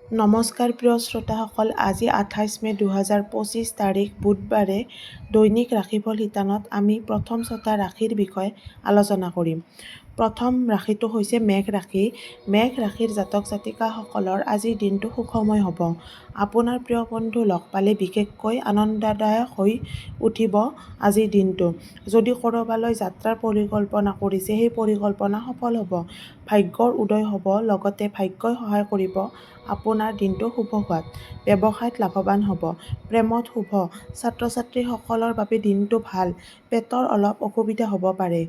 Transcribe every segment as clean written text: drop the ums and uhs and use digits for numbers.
নমস্কাৰ প্ৰিয় শ্ৰোতাসকল, আজি 28 মে 2025 তাৰিখ বুধবাৰে দৈনিক ৰাশিফল শিতানত আমি প্ৰথম 6টা ৰাশিৰ বিষয়ে আলোচনা কৰিম। প্ৰথম ৰাশিটো হৈছে মেঘ ৰাশি। মেঘ ৰাশিৰ জাতক জাতিকাসকলৰ আজিৰ দিনটো সুখময় হ'ব। আপোনাৰ প্ৰিয় বন্ধু লগ পালে বিশেষকৈ আনন্দদায়ক হৈ উঠিব আজিৰ দিনটো। যদি ক'ৰবালৈ যাত্ৰাৰ পৰিকল্পনা কৰিছে, সেই পৰিকল্পনা সফল হ'ব। ভাগ্যৰ উদয় হ'ব, লগতে ভাগ্যই সহায় কৰিব আপোনাৰ দিনটো শুভ হোৱাত। ব্যৱসায়ত লাভৱান হ'ব। প্ৰেমত শুভ। ছাত্ৰ-ছাত্ৰীসকলৰ বাবে দিনটো ভাল। পেটৰ অলপ অসুবিধা হ'ব পাৰে।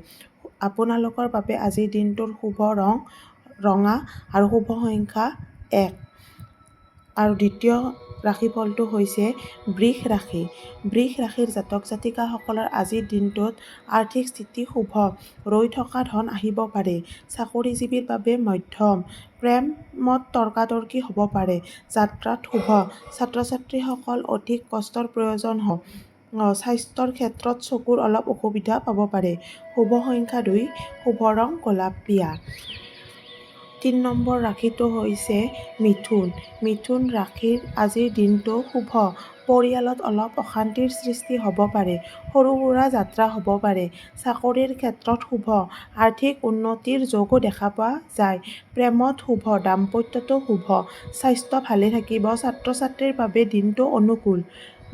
আপোনালোকৰ বাবে আজিৰ দিনটোৰ শুভ ৰং ৰঙা আৰু শুভ সংখ্যা 1। আৰু দ্বিতীয় ৰাশিফলটো হৈছে বৃষ ৰাশি। বৃষ ৰাশিৰ জাতক জাতিকাসকলৰ আজিৰ দিনটোত আৰ্থিক স্থিতি শুভ। ৰৈ থকা ধন আহিব পাৰে। চাকৰিজীৱীৰ বাবে মধ্যম। প্ৰেমত তৰ্কাতৰ্কি হ'ব পাৰে। যাত্ৰাত শুভ। ছাত্ৰ-ছাত্ৰীসকল অধিক কষ্টৰ প্ৰয়োজন হ'ব। স্বাস্থ্যৰ ক্ষেত্ৰত চকুৰ অলপ অসুবিধা পাব পাৰে। শুভ সংখ্যা 2, শুভ ৰং গোলপীয়া। 3 নম্বৰ ৰাশিটো হৈছে মিথুন। মিথুন ৰাশিৰ আজিৰ দিনটো শুভ। পৰিয়ালত অলপ অশান্তিৰ সৃষ্টি হ'ব পাৰে। সৰু-সুৰা যাত্ৰা হ'ব পাৰে। চাকৰিৰ ক্ষেত্ৰত শুভ। আৰ্থিক উন্নতিৰ যোগো দেখা পোৱা যায়। প্ৰেমত শুভ। দাম্পত্যতো শুভ। স্বাস্থ্য ভালে থাকিব। ছাত্ৰ-ছাত্ৰীৰ বাবে দিনটো অনুকূল।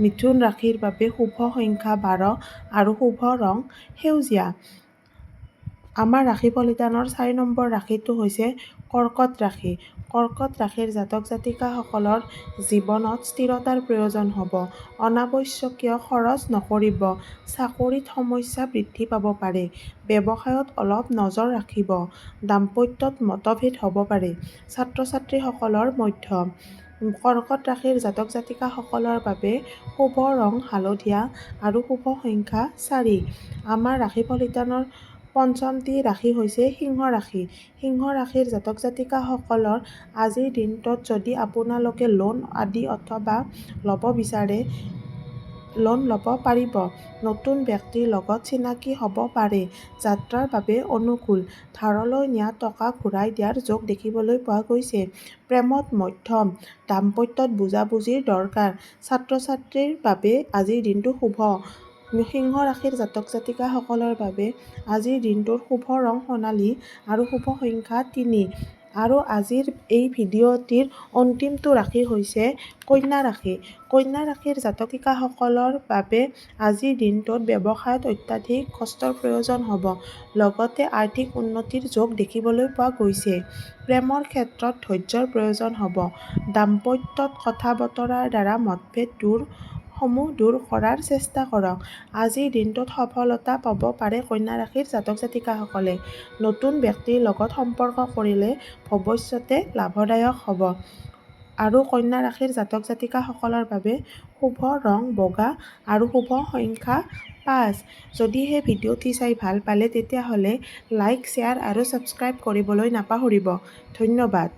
মিথুন ৰাশিৰ বাবে শুভ সংখ্যা 12 আৰু শুভ ৰং সেউজীয়া। আমাৰ ৰাশিফল শিতানৰ 4 নম্বৰ ৰাশিটো হৈছে কৰ্কট ৰাশি। কৰ্কট ৰাশিৰ জাতক জাতিকাসকলৰ জীৱনত স্থিৰতাৰ প্ৰয়োজন হ'ব। অনাৱশ্যকীয় খৰচ নকৰিব। চাকৰিত সমস্যা বৃদ্ধি পাব পাৰে। ব্যৱসায়ত অলপ নজৰ ৰাখিব। দাম্পত্যত মতভেদ হ'ব পাৰে। ছাত্ৰ-ছাত্ৰীসকলৰ মধ্যম। কৰ্কট ৰাশিৰ জাতক জাতিকাসকলৰ বাবে শুভ ৰং হালধীয়া আৰু শুভ সংখ্যা 4। আমাৰ ৰাশিফল শিতানৰ পঞ্চমটি ৰাশি হৈছে সিংহ ৰাশি। সিংহ ৰাশিৰ জাতক জাতিকাসকলৰ আজিৰ দিনটোত যদি আপোনালোকে লোন আদি অথবা ল'ব বিচাৰে, লোন ল'ব পাৰিব। নতুন ব্যক্তিৰ লগত চিনাকি হ'ব পাৰে। যাত্ৰাৰ বাবে অনুকূল। ধাৰলৈ নিয়া টকা ঘূৰাই দিয়াৰ যোগ দেখিবলৈ পোৱা গৈছে। প্ৰেমত মধ্যম। দাম্পত্যত বুজাবুজিৰ দৰকাৰ। ছাত্ৰ-ছাত্ৰীৰ বাবে আজিৰ দিনটো শুভ। সিংহ ৰাশিৰ জাতক জাতিকাসকলৰ বাবে আজিৰ দিনটোৰ শুভ ৰং সোণালী আৰু শুভ সংখ্যা 3। আৰু আজিৰ এই ভিডিঅ'টিৰ অন্তিমটো ৰাশি হৈছে কন্যা ৰাশি। কন্যা ৰাশিৰ জাতকিকাসকলৰ বাবে আজিৰ দিনটোত ব্যৱসায়ত অত্যাধিক কষ্টৰ প্ৰয়োজন হ'ব। লগতে আৰ্থিক উন্নতিৰ যোগ দেখিবলৈ পোৱা গৈছে। প্ৰেমৰ ক্ষেত্ৰত ধৈৰ্য্যৰ প্ৰয়োজন হ'ব। দাম্পত্যত কথা-বতৰাৰ দ্বাৰা মতভেদ দূৰ কৰাৰ চেষ্টা কৰক। আজিৰ দিনটোত সফলতা পাব পাৰে কন্যা ৰাশিৰ জাতক জাতিকাসকলে। নতুন ব্যক্তিৰ লগত সম্পৰ্ক কৰিলে ভৱিষ্যতে লাভদায়ক হ'ব। আৰু কন্যা ৰাশিৰ জাতক জাতিকাসকলৰ বাবে শুভ ৰং বগা আৰু শুভ সংখ্যা 5। যদিহে ভিডিঅ'টি চাই ভাল পালে তেতিয়াহ'লে লাইক, শ্বেয়াৰ আৰু ছাবস্ক্ৰাইব কৰিবলৈ নাপাহৰিব। ধন্যবাদ।